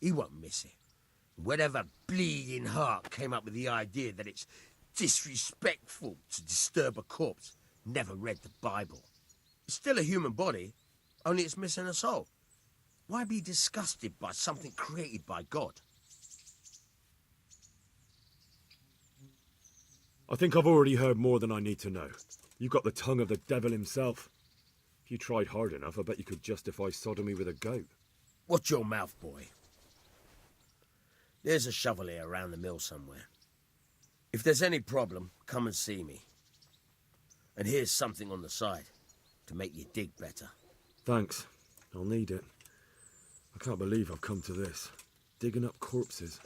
He won't miss it. Whatever bleeding heart came up with the idea that it's disrespectful to disturb a corpse never read the Bible. It's still a human body, only it's missing a soul. Why be disgusted by something created by God? I think I've already heard more than I need to know. You've got the tongue of the devil himself. If you tried hard enough, I bet you could justify sodomy with a goat. Watch your mouth, boy. There's a shovel here around the mill somewhere. If there's any problem, come and see me. And here's something on the side to make you dig better. Thanks. I'll need it. I can't believe I've come to this. Digging up corpses.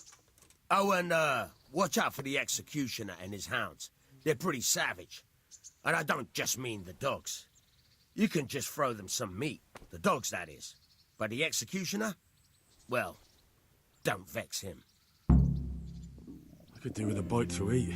Oh, and watch out for the executioner and his hounds. They're pretty savage. And I don't just mean the dogs. You can just throw them some meat. The dogs, that is. But the executioner? Well, don't vex him. I could do with a bite to eat.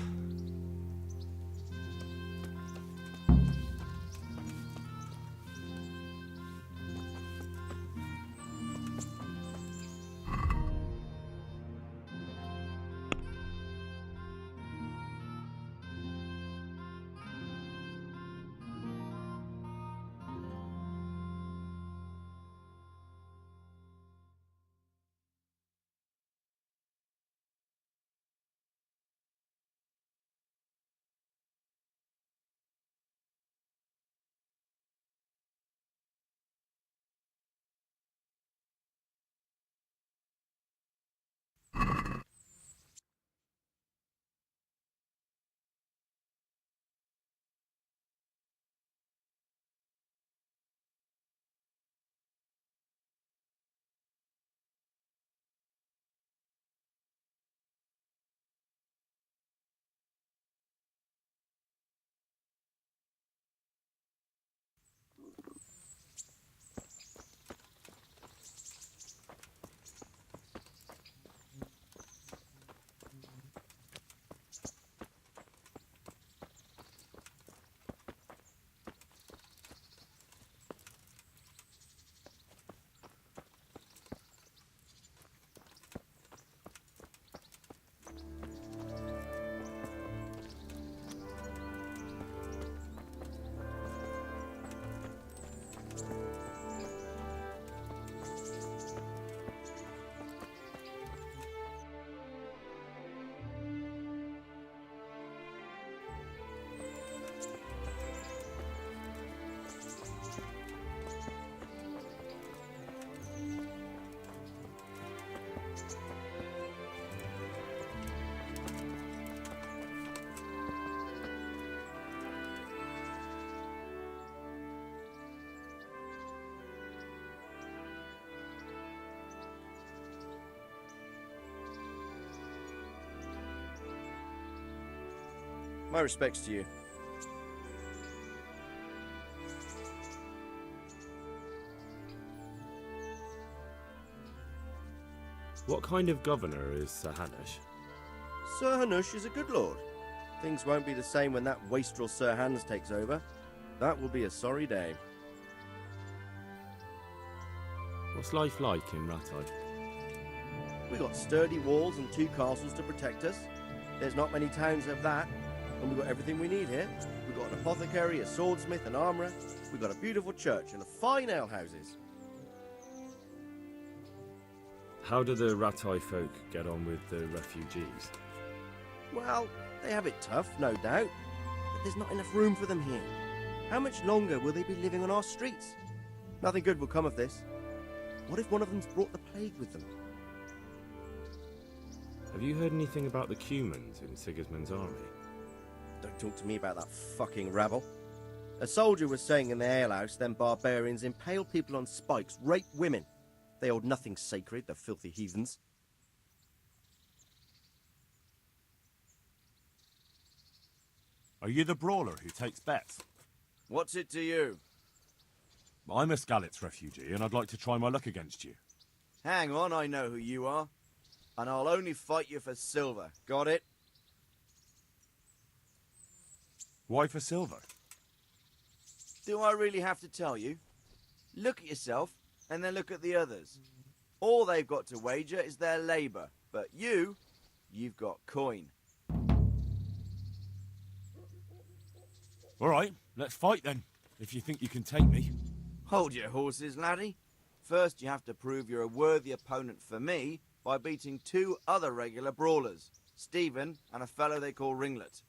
My respects to you. What kind of governor is Sir Hanush? Sir Hanush is a good lord. Things won't be the same when that wastrel Sir Hans takes over. That will be a sorry day. What's life like in Ratае? We got sturdy walls and 2 castles to protect us. There's not many towns have that. And we've got everything we need here. We've got an apothecary, a swordsmith, an armourer. We've got a beautiful church and fine alehouses. How do the Ratае folk get on with the refugees? Well, they have it tough, no doubt. But there's not enough room for them here. How much longer will they be living on our streets? Nothing good will come of this. What if one of them's brought the plague with them? Have you heard anything about the Cumans in Sigismund's army? Don't talk to me about that fucking rabble. A soldier was saying in the alehouse them barbarians impale people on spikes, rape women. They hold nothing sacred, the filthy heathens. Are you the brawler who takes bets? What's it to you? I'm a Skalitz refugee, and I'd like to try my luck against you. Hang on, I know who you are. And I'll only fight you for silver. Got it? Why for silver? Do I really have to tell you? Look at yourself, and then look at the others. All they've got to wager is their labour, but you've got coin. All right, let's fight then, if you think you can take me. Hold your horses, laddie. First you have to prove you're a worthy opponent for me by beating 2 other regular brawlers, Stephen and a fellow they call Ringlet.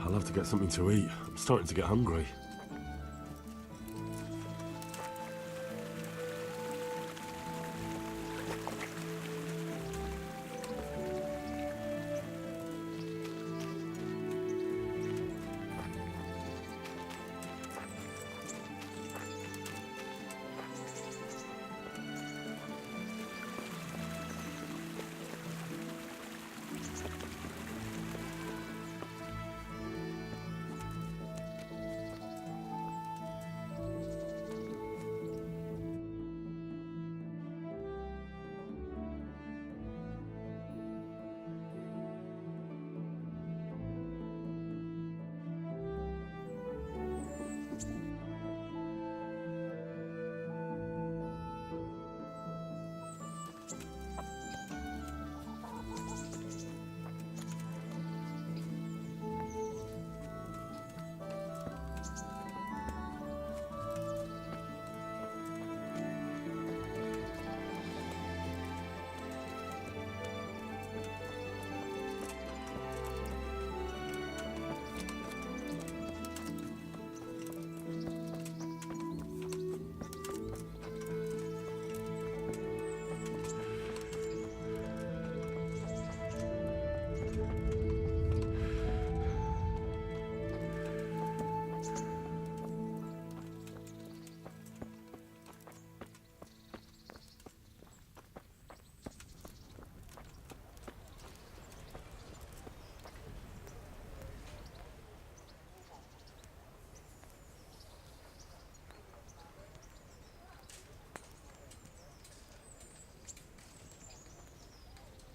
I'll have to get something to eat. I'm starting to get hungry.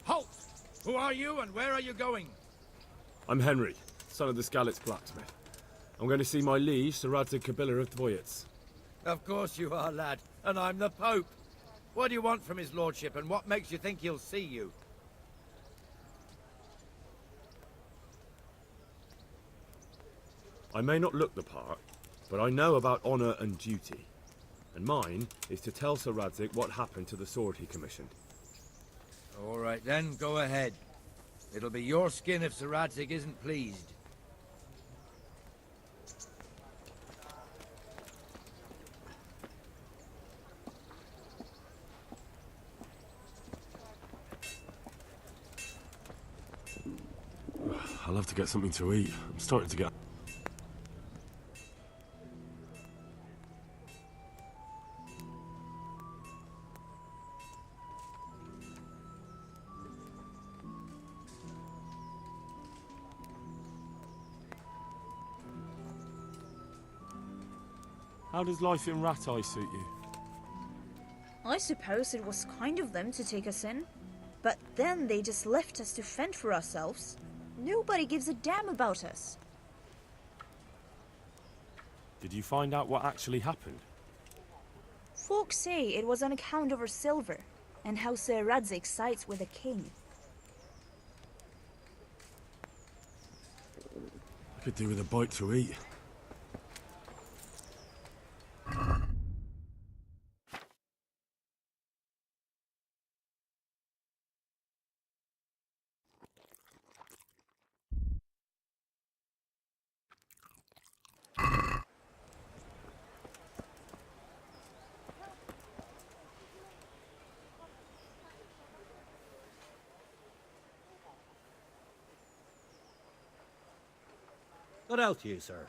Halt! Who are you and where are you going? I'm Henry, son of the Skalitz blacksmith. I'm going to see my liege, Sir Ratае Kabila of Dvoyets. Of course you are, lad, and I'm the Pope. What do you want from his lordship, and what makes you think he'll see you? I may not look the part, but I know about honour and duty. And mine is to tell Sir Ratае what happened to the sword he commissioned. All right then, go ahead. It'll be your skin if Sir Ratае isn't pleased. I'll have to get something to eat. I'm starting to get... How does life in Ratае suit you? I suppose it was kind of them to take us in. But then they just left us to fend for ourselves. Nobody gives a damn about us. Did you find out what actually happened? Folk say it was on account of our silver, and how Sir Ratае sides with the king. I could do with a bite to eat. What else you, sir?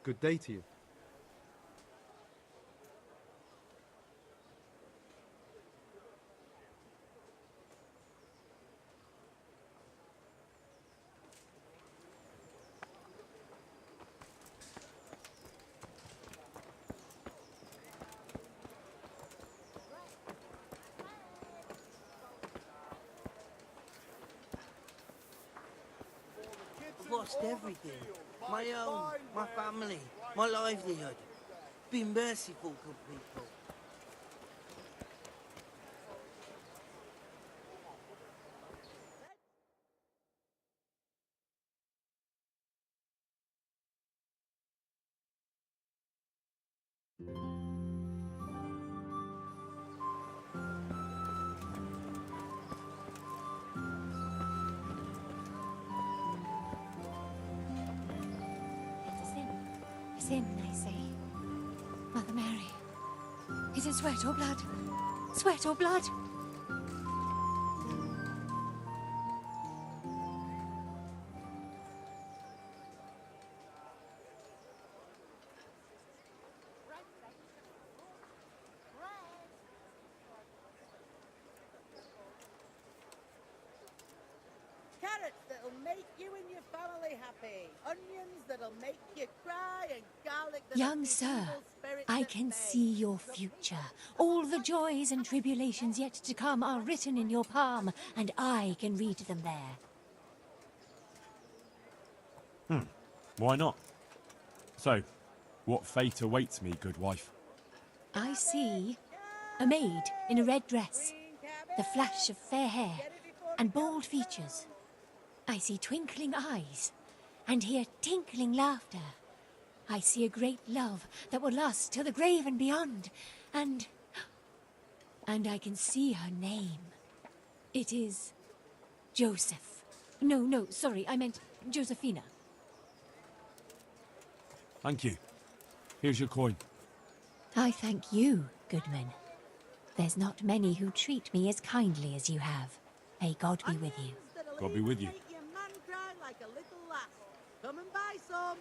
Good day to you. I've lost everything. My home, my family, my livelihood. Be merciful, good people. Sin, I say. Mother Mary. Is it sweat or blood? Sweat or blood? Carrots that'll make you and your family happy. Onions that'll make you cry, and garlic that'll Young keep sir, evil spirits I at can bay. see your future. All the joys and tribulations yet to come are written in your palm, and I can read them there. Why not? So, what fate awaits me, good wife? I see a maid in a red dress, the flash of fair hair and bold features. I see twinkling eyes and hear tinkling laughter. I see a great love that will last till the grave and beyond. And I can see her name. It is Joseph. No, sorry, I meant Josephina. Thank you. Here's your coin. I thank you, Goodman. There's not many who treat me as kindly as you have. May God be with you. God be with you. Make your man cry like a little lass. Come and buy some.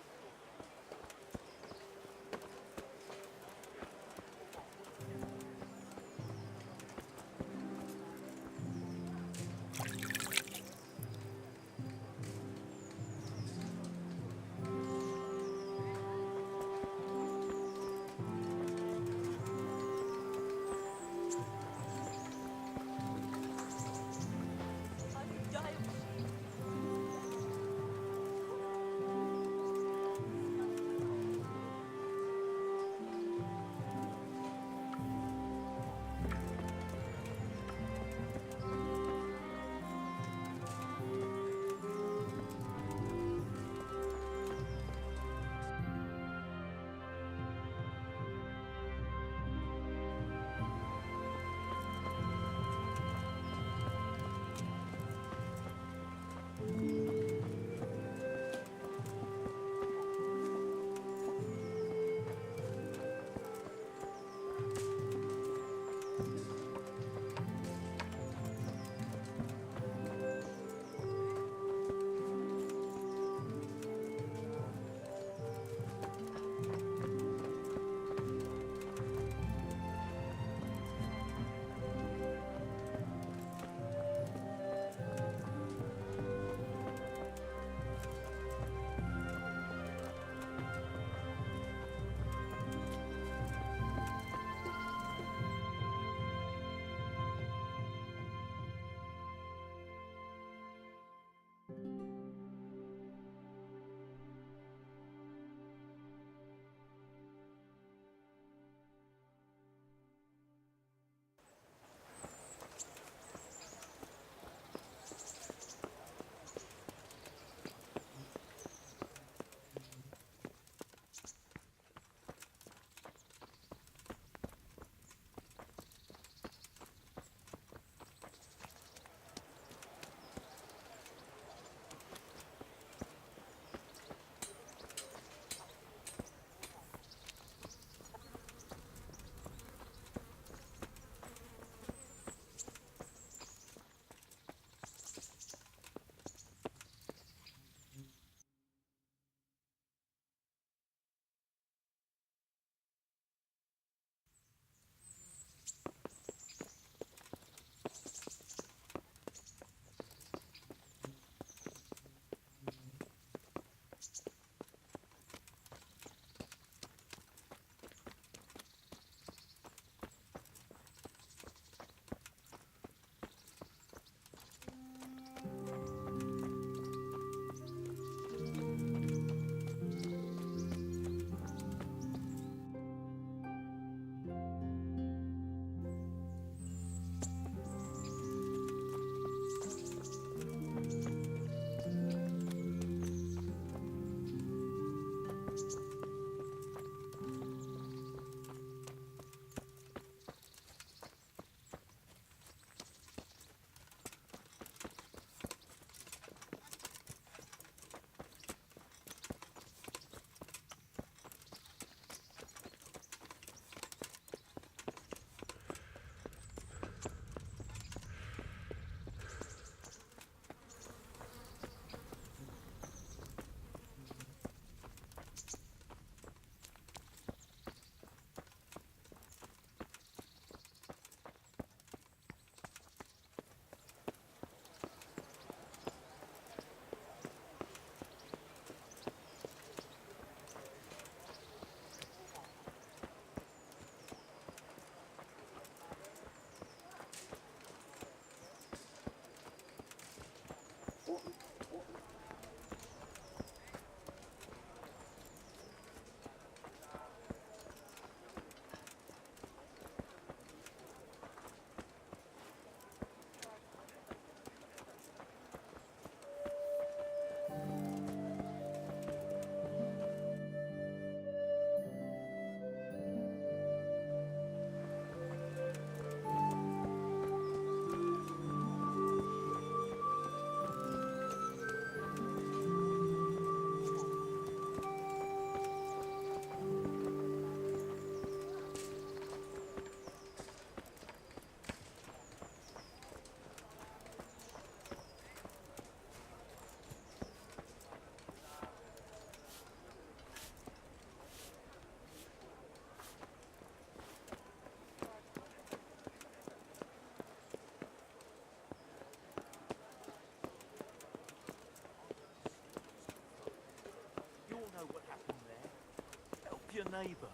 your neighbour.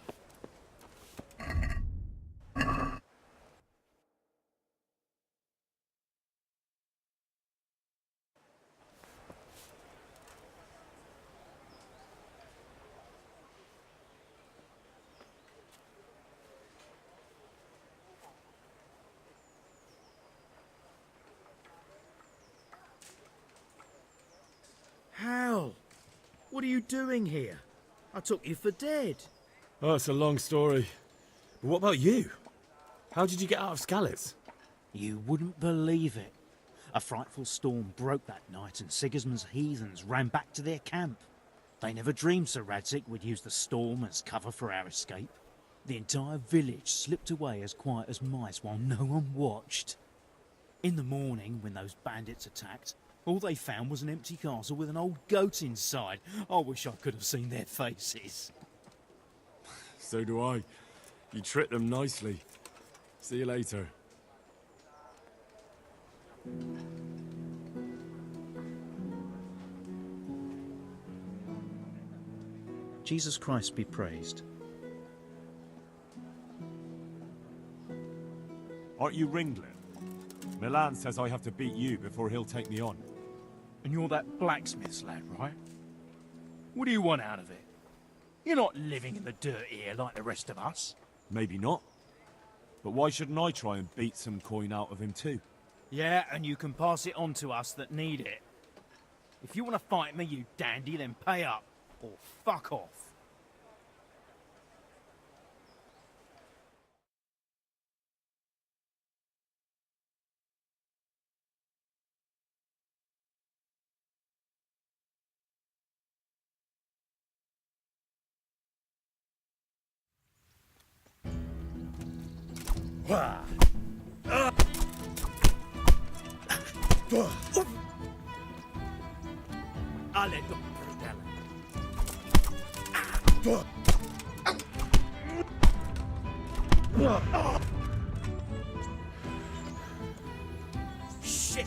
Hal, what are you doing here? I took you for dead. Oh, it's a long story. But what about you? How did you get out of Skalitz? You wouldn't believe it. A frightful storm broke that night and Sigismund's heathens ran back to their camp. They never dreamed Sir Radzig would use the storm as cover for our escape. The entire village slipped away as quiet as mice while no one watched. In the morning, when those bandits attacked, all they found was an empty castle with an old goat inside. I wish I could have seen their faces. So do I. You tricked them nicely. See you later. Jesus Christ be praised. Aren't you Ringlet? Milan says I have to beat you before he'll take me on. And you're that blacksmith's lad, right? What do you want out of it? You're not living in the dirt here like the rest of us. Maybe not. But why shouldn't I try and beat some coin out of him too? Yeah, and you can pass it on to us that need it. If you want to fight me, you dandy, then pay up. Or fuck off. Shit!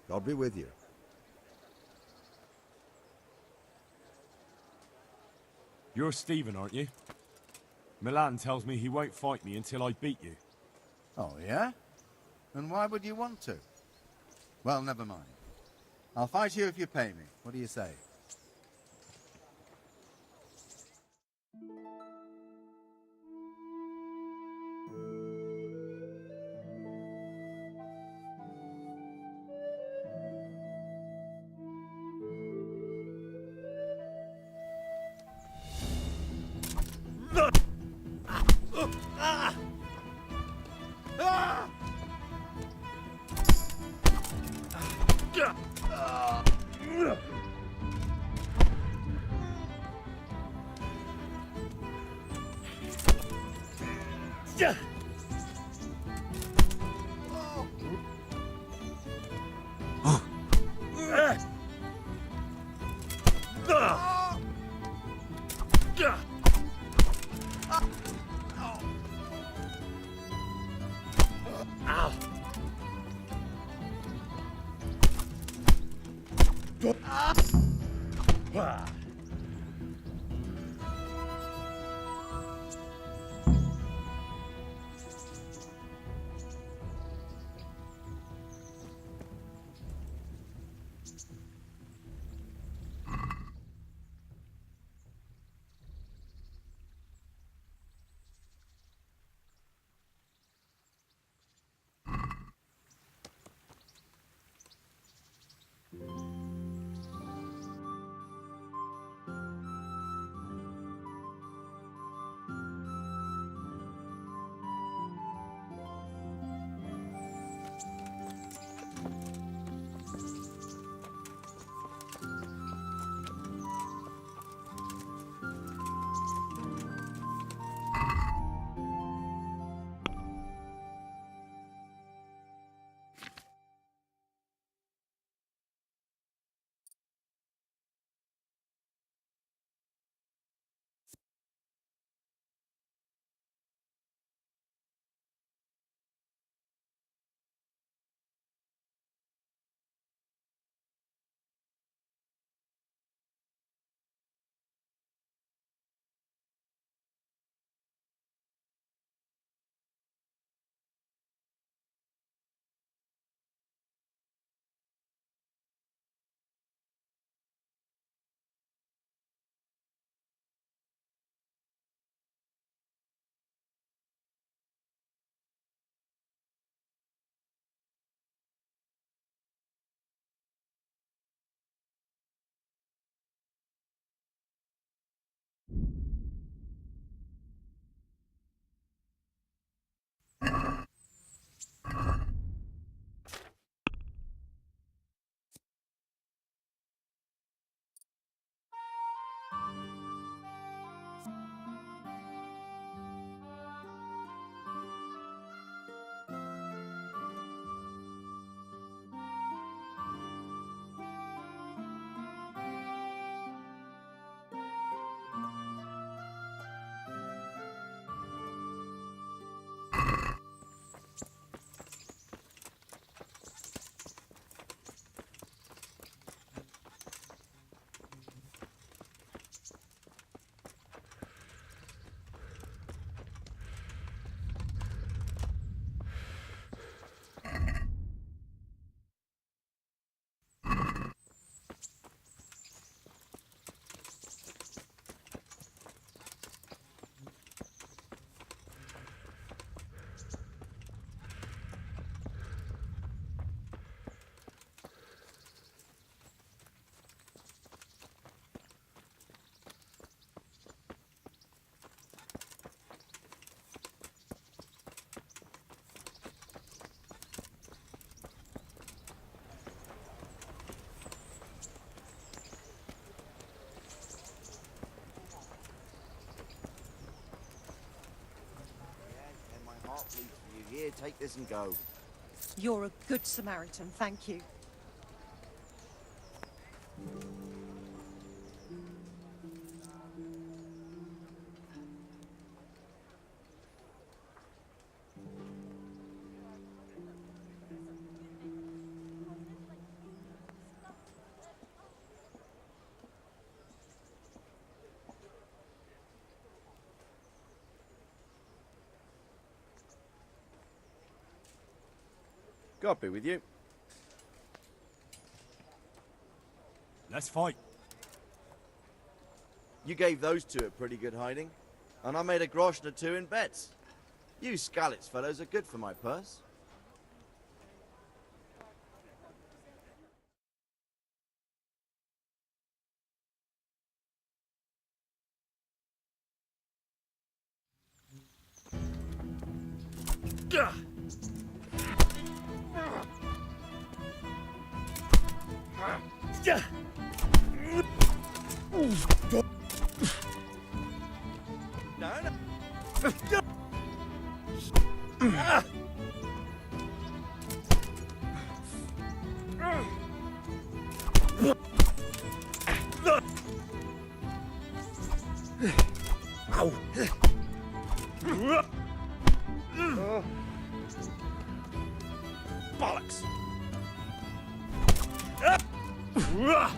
God be with you. You're Stephen, aren't you? Milan tells me he won't fight me until I beat you. Oh, yeah? And why would you want to? Well, never mind. I'll fight you if you pay me. What do you say? Please for you. Here, take this and go. You're a good Samaritan, thank you. God be with you. Let's fight. You gave those two a pretty good hiding, and I made a groschen or two in bets. You Scalitz fellows are good for my purse. Bollocks! Kurwa!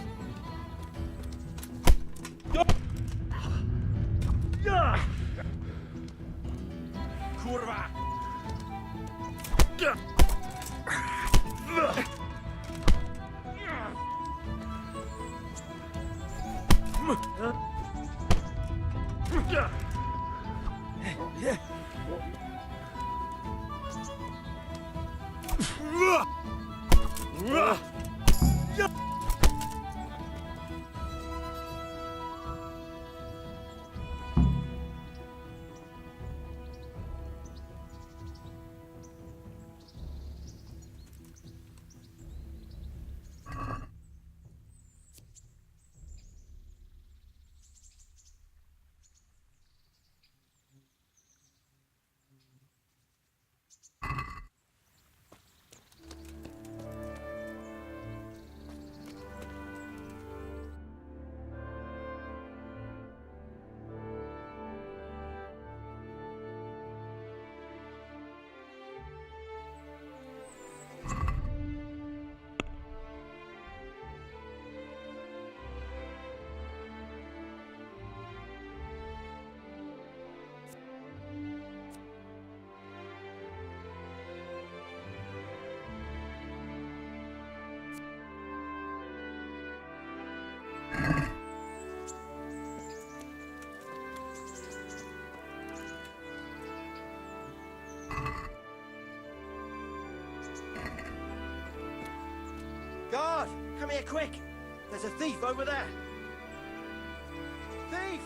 Guard! Come here quick! There's a thief over there! Thief!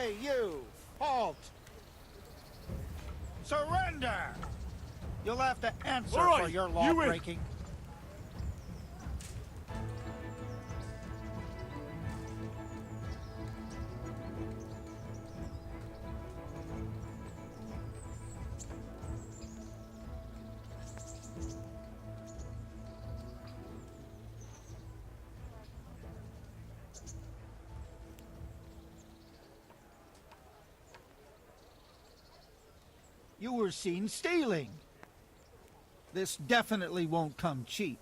Hey, you! Halt! Surrender! You'll have to answer All right, for your you law win. breaking. You were seen stealing. This definitely won't come cheap.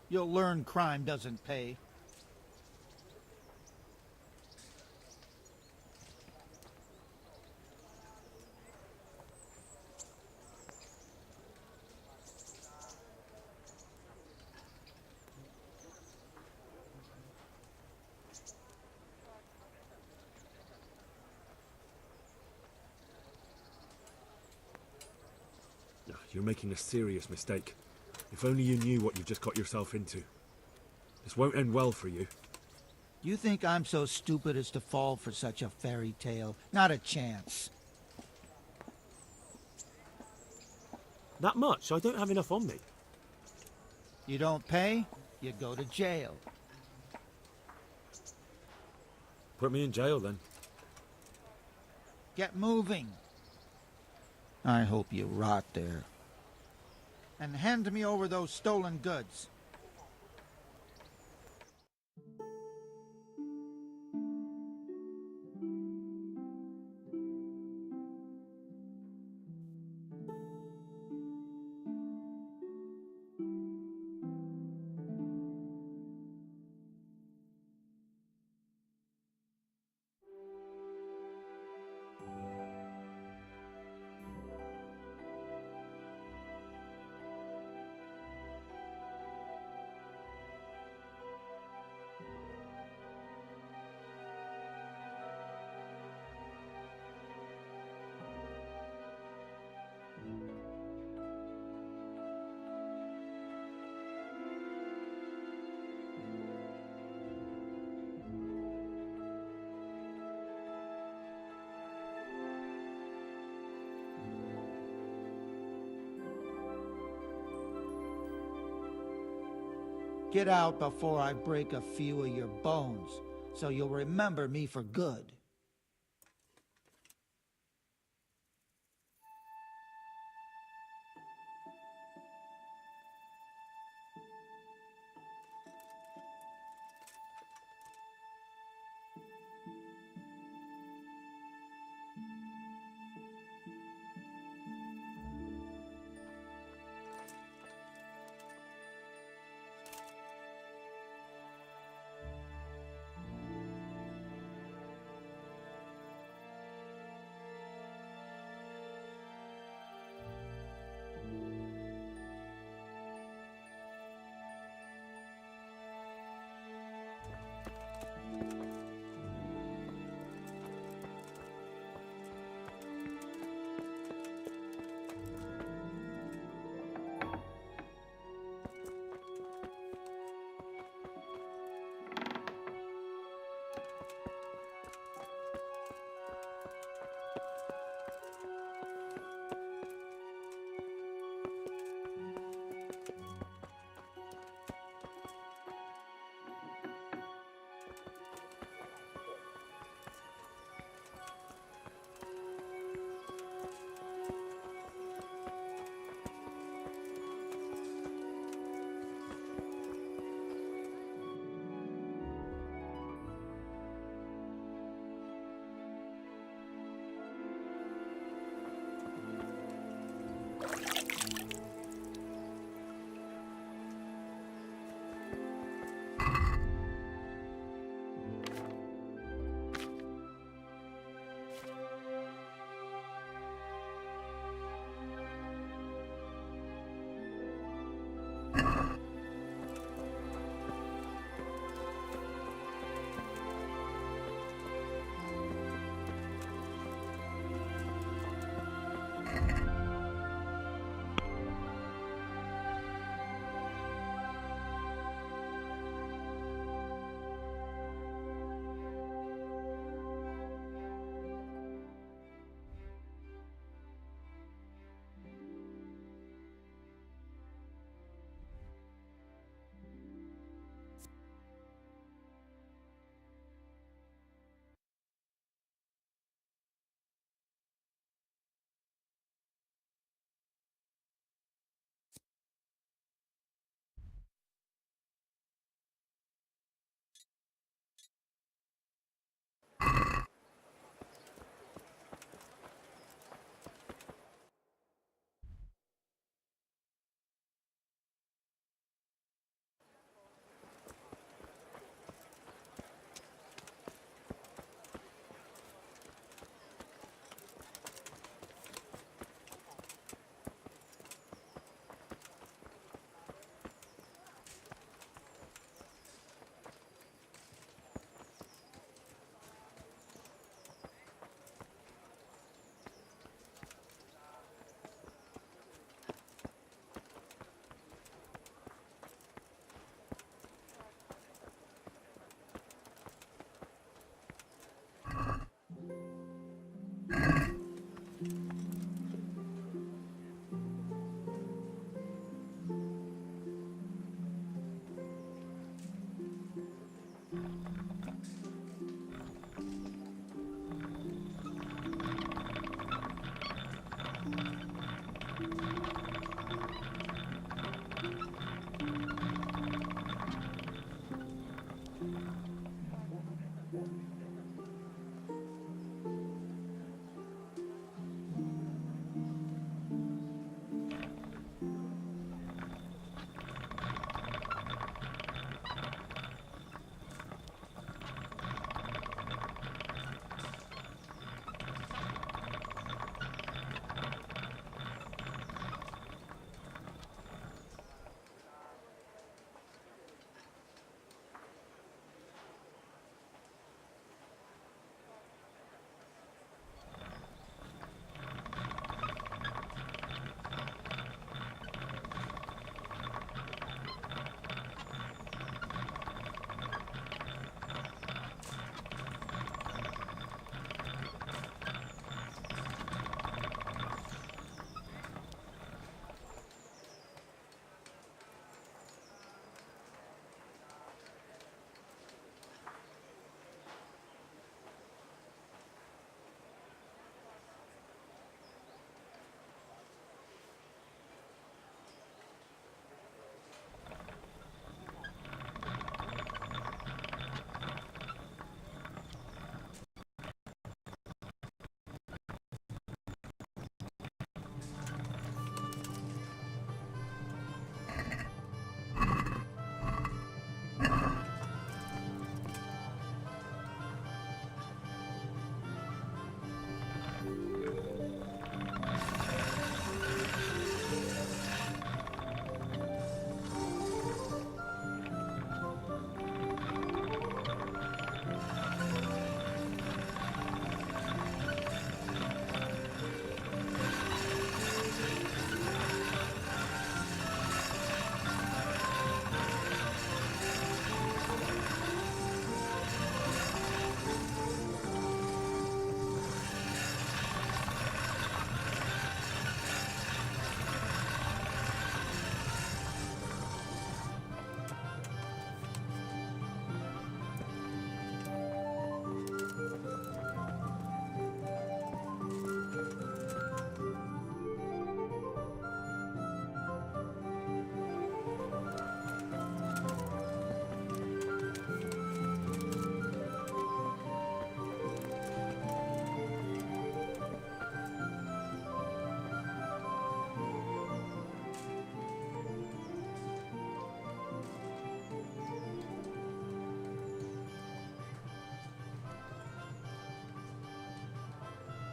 You'll learn crime doesn't pay. You're making a serious mistake. If only you knew what you've just got yourself into. This won't end well for you. You think I'm so stupid as to fall for such a fairy tale? Not a chance. That much? I don't have enough on me. You don't pay, you go to jail. Put me in jail then. Get moving. I hope you rot there. And hand me over those stolen goods. Get out before I break a few of your bones, so you'll remember me for good.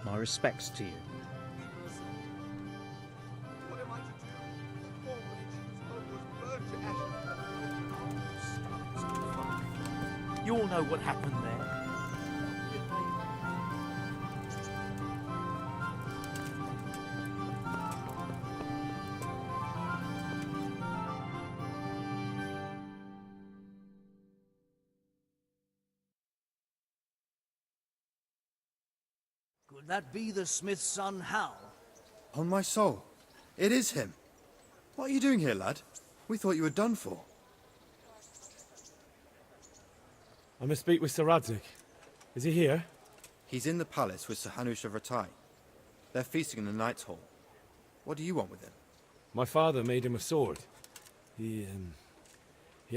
My respects to you. What am I to do? The poor wench was burned to ashes. You all know what happened there. Could that be the smith's son, Hal? On my soul, it is him. What are you doing here, lad? We thought you were done for. I must speak with Sir Radzig. Is he here? He's in the palace with Sir Hanush of Ratае. They're feasting in the Knight's Hall. What do you want with him? My father made him a sword. He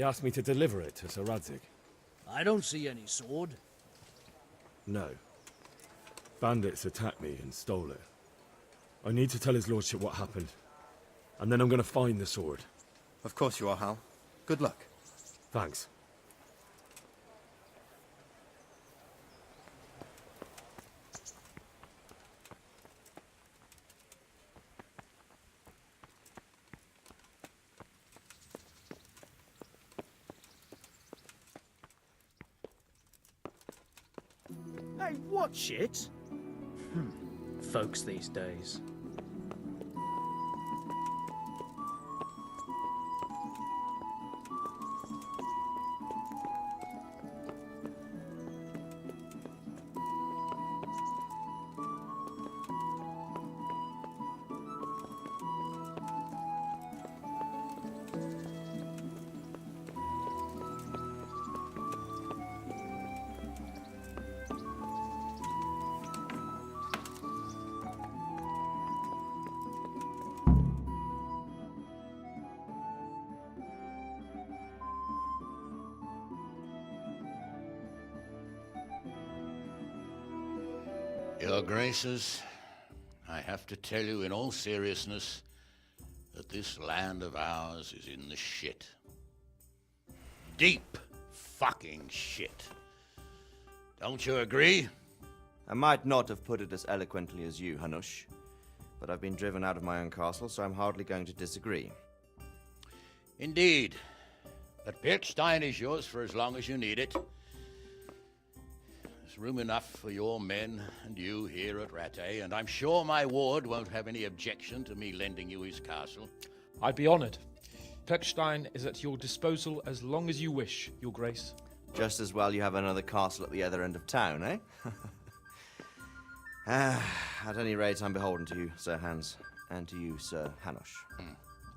asked me to deliver it to Sir Radzig. I don't see any sword. No. Bandits attacked me and stole it. I need to tell his lordship what happened. And then I'm going to find the sword. Of course you are, Hal. Good luck. Thanks. Hey, what shit? Folks these days. Your Graces, I have to tell you in all seriousness that this land of ours is in the shit. Deep fucking shit. Don't you agree? I might not have put it as eloquently as you, Hanush, but I've been driven out of my own castle, so I'm hardly going to disagree. Indeed. But Piltstein is yours for as long as you need it. There's room enough for your men and you here at Ratае, and I'm sure my ward won't have any objection to me lending you his castle. I'd be honoured. Piltstein is at your disposal as long as you wish, Your Grace. Just as well you have another castle at the other end of town, eh? At any rate, I'm beholden to you, Sir Hans, and to you, Sir Hanush.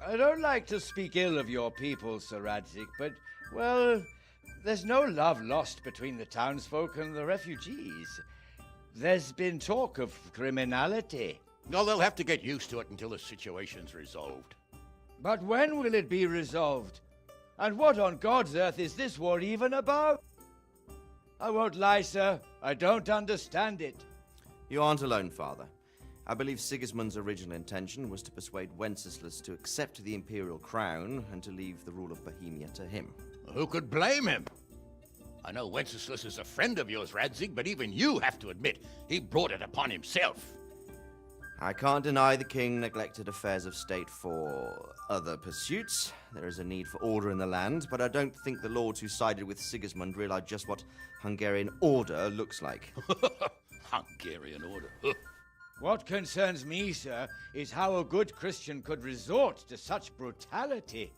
I don't like to speak ill of your people, Sir Radzig, but, well, there's no love lost between the townsfolk and the refugees. There's been talk of criminality. No, they'll have to get used to it until the situation's resolved. But when will it be resolved? And what on God's earth is this war even about? I won't lie, sir. I don't understand it. You aren't alone, Father. I believe Sigismund's original intention was to persuade Wenceslas to accept the imperial crown and to leave the rule of Bohemia to him. Who could blame him? I know Wenceslas is a friend of yours, Radzig, but even you have to admit he brought it upon himself. I can't deny the king neglected affairs of state for other pursuits. There is a need for order in the land, but I don't think the lords who sided with Sigismund realized just what Hungarian order looks like. Hungarian order? What concerns me, sir, is how a good Christian could resort to such brutality.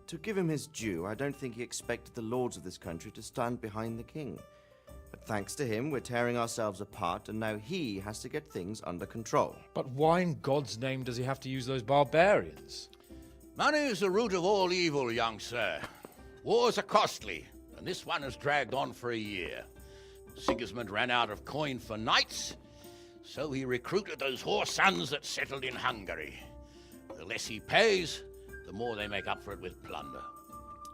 To give him his due, I don't think he expected the lords of this country to stand behind the king. But thanks to him, we're tearing ourselves apart, and now he has to get things under control. But why in God's name does he have to use those barbarians? Money is the root of all evil, young sir. Wars are costly, and this one has dragged on for a year. Sigismund ran out of coin for knights, so he recruited those whore sons that settled in Hungary. The less he pays, the more they make up for it with plunder.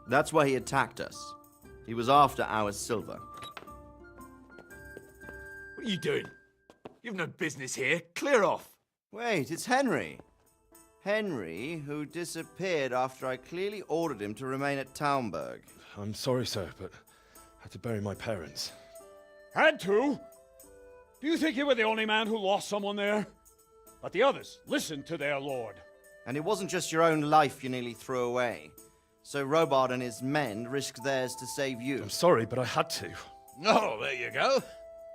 That's why he attacked us. He was after our silver. What are you doing? You've no business here. Clear off. Wait, it's Henry. Henry, who disappeared after I clearly ordered him to remain at Taunberg. I'm sorry, sir, but I had to bury my parents. Had to? Do you think you were the only man who lost someone there? But the others listened to their lord. And it wasn't just your own life you nearly threw away. So Robard and his men risked theirs to save you. I'm sorry, but I had to. Oh, there you go.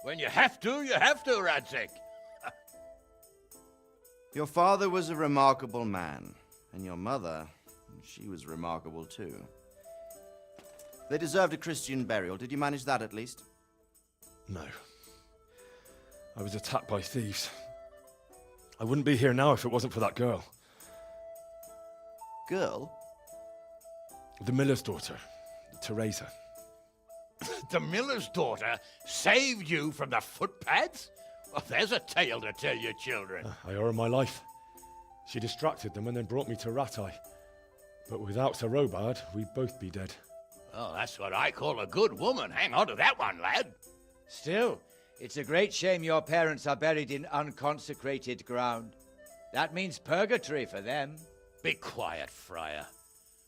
When you have to, Ratае. Your father was a remarkable man, and your mother, she was remarkable too. They deserved a Christian burial. Did you manage that at least? No. I was attacked by thieves. I wouldn't be here now if it wasn't for that girl. Girl? The miller's daughter, Teresa. The miller's daughter saved you from the footpads? Well, there's a tale to tell your children. I owe her my life. She distracted them and then brought me to Ratае. But without Sir Robard, we'd both be dead. Oh, that's what I call a good woman. Hang on to that one, lad. Still, it's a great shame your parents are buried in unconsecrated ground. That means purgatory for them. Be quiet, Friar.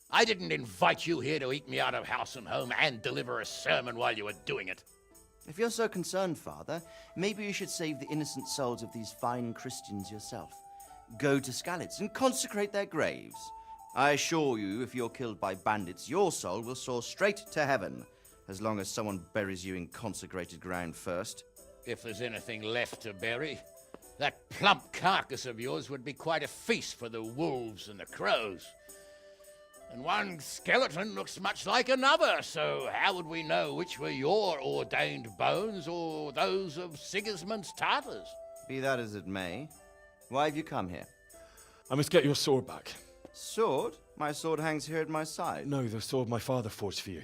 I didn't invite you here to eat me out of house and home and deliver a sermon while you were doing it. If you're so concerned, Father, maybe you should save the innocent souls of these fine Christians yourself. Go to Skalitz and consecrate their graves. I assure you, if you're killed by bandits, your soul will soar straight to heaven, as long as someone buries you in consecrated ground first. If there's anything left to bury, that plump carcass of yours would be quite a feast for the wolves and the crows. And one skeleton looks much like another, so how would we know which were your ordained bones or those of Sigismund's Tartars? Be that as it may, why have you come here? I must get your sword back. Sword? My sword hangs here at my side. No, the sword my father forged for you.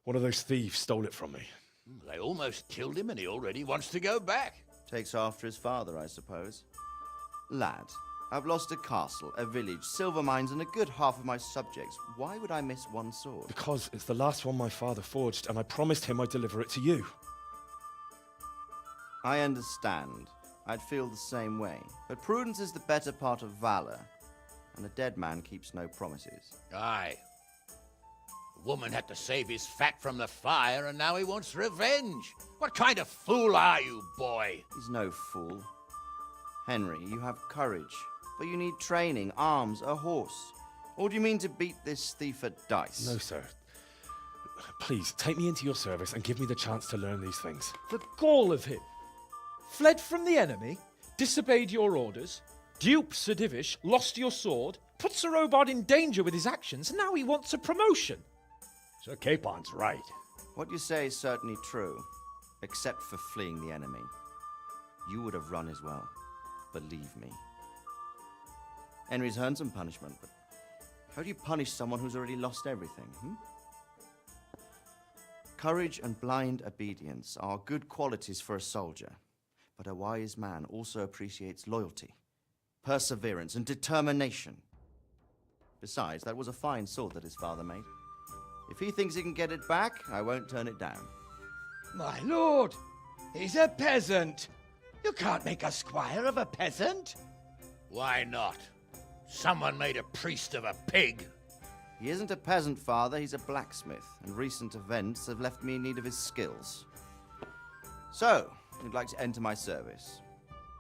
One of those thieves stole it from me. They almost killed him and he already wants to go back. Takes after his father, I suppose. Lad, I've lost a castle, a village, silver mines, and a good half of my subjects. Why would I miss one sword? Because it's the last one my father forged, and I promised him I'd deliver it to you. I understand. I'd feel the same way. But prudence is the better part of valor, and a dead man keeps no promises. Aye. The woman had to save his fat from the fire, and now he wants revenge. What kind of fool are you, boy? He's no fool. Henry, you have courage, but you need training, arms, a horse. Or do you mean to beat this thief at dice? No, sir. Please, take me into your service and give me the chance to learn these things. The gall of him. Fled from the enemy, disobeyed your orders, duped Sir Divish, lost your sword, put Sir Robard in danger with his actions, and now he wants a promotion. Sir Capon's right. What you say is certainly true, except for fleeing the enemy. You would have run as well. Believe me. Henry's earned some punishment, but how do you punish someone who's already lost everything, Courage and blind obedience are good qualities for a soldier, but a wise man also appreciates loyalty, perseverance, and determination. Besides, that was a fine sword that his father made. If he thinks he can get it back, I won't turn it down. My lord, he's a peasant. You can't make a squire of a peasant. Why not? Someone made a priest of a pig. He isn't a peasant, Father. He's a blacksmith, and recent events have left me in need of his skills. So, you'd like to enter my service?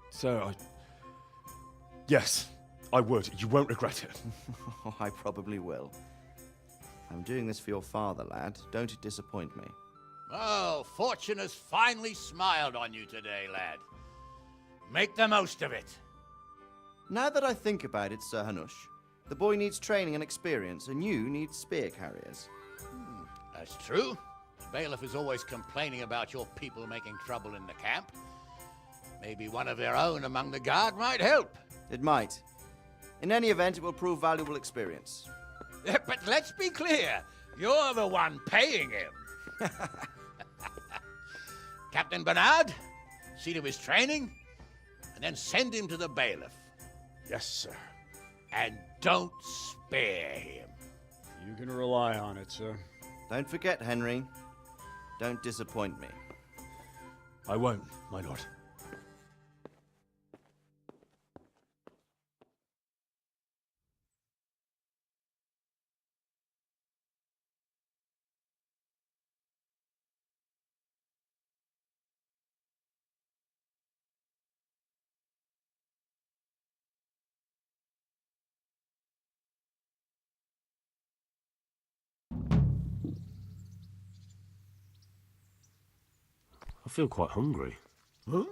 Sir, Yes, I would. You won't regret it. I probably will. I'm doing this for your father, lad. Don't it disappoint me. Oh, fortune has finally smiled on you today, lad. Make the most of it. Now that I think about it, Sir Hanush, the boy needs training and experience, and you need spear carriers. That's true. The bailiff is always complaining about your people making trouble in the camp. Maybe one of their own among the guard might help. It might. In any event, it will prove valuable experience. But let's be clear. You're the one paying him. Captain Bernard, see to his training, and then send him to the bailiff. Yes, sir. And don't spare him. You can rely on it, sir. Don't forget, Henry. Don't disappoint me. I won't, my lord. feel quite hungry. Huh?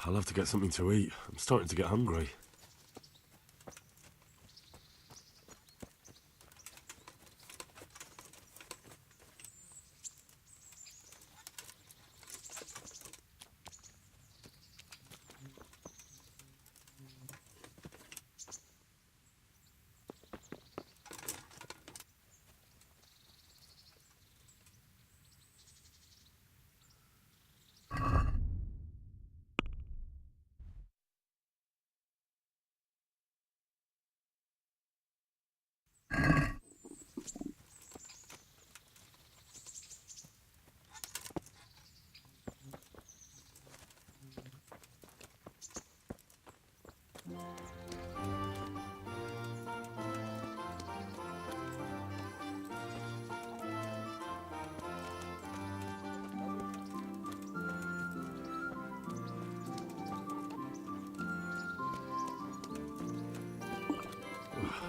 I'll have to get something to eat. I'm starting to get hungry.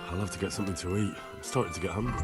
I'll have to get something to eat. I'm starting to get hungry.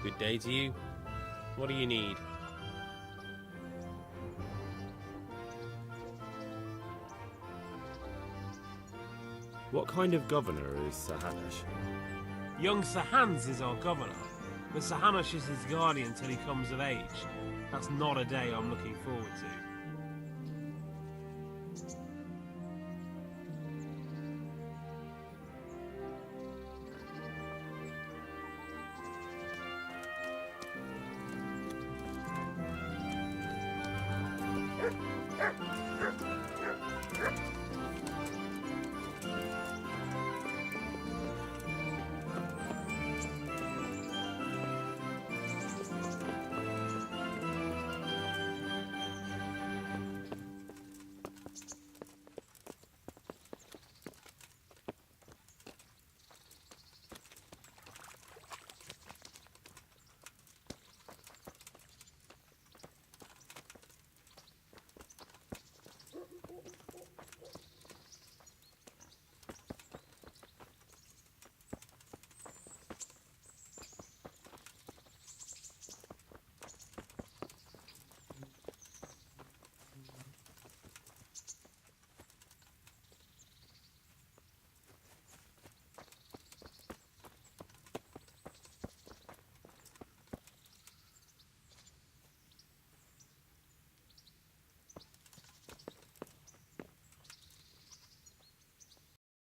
Good day to you. What do you need? What kind of governor is Sir Hanush? Young Sir Hans is our governor, but Sir Hanush is his guardian till he comes of age. That's not a day I'm looking forward to.